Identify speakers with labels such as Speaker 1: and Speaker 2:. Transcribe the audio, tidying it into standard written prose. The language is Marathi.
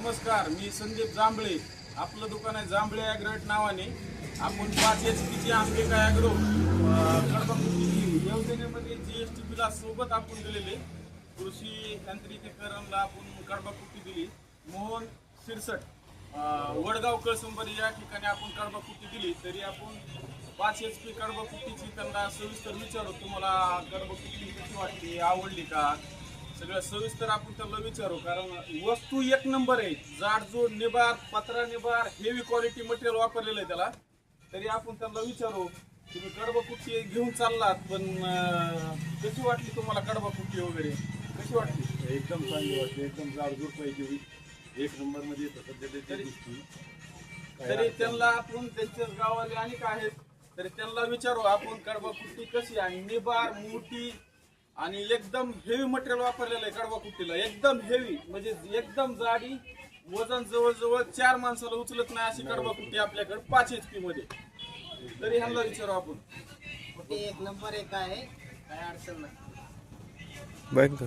Speaker 1: नमस्कार, मी संदीप जांभळे. आपलं दुकान आहे जांभळे ॲग्रोवेट नावाने. आपण 5 HP ची अंबिका ॲग्रो कडबाकुटी योजनेमध्ये GST बिला सोबत आपण दिलेले. कृषी यांत्रिकीकरणला आपण कडबाकुटी दिली. मोहन शिरसट वडगाव कळसंबरी या ठिकाणी आपण कडबाकुटी दिली. तरी आपण 5 HP कडबाकुटीची त्यांना सविस्तर विचारू, तुम्हाला कडबाकुटी कशी वाटली, आवडली का, सगळं सविस्तर आपण त्याला विचारू. कारण वस्तू एक नंबर आहे. जाडजूड निबार, पत्रा निबार, हेवी क्वालिटी मटेरियल वापरलेलं आहे त्याला. तरी आपण त्याला विचारू, तुम्ही कडबाकुटी घेऊन चाललात, पण कशी वाटली तुम्हाला कडबाकुटी वगैरे, कशी वाटली?
Speaker 2: एकदम चांगली वाटते, एकदम जाडजूड पैकी एक नंबर मध्ये
Speaker 1: तरी त्यांना आपण त्यांच्याच गावाले अनेक आहेत, तरी त्यांना विचारू आपण कडबाकुटी कशी आहे. निबार, मोठी आणि एकदम हेवी मटेरियल वापरलेलं आहे कडबाकुटीला. एकदम हेवी म्हणजे एकदम जाडी, वजन जवळजवळ 4 माणसाला उचलत नाही अशी कडबाकुटी आपल्याकडे 5 HP मध्ये. तरी ह्यांना विचारू आपण.
Speaker 3: कुठे एक नंबर एक आहे, काय अडचण नाही.
Speaker 4: बंद कर.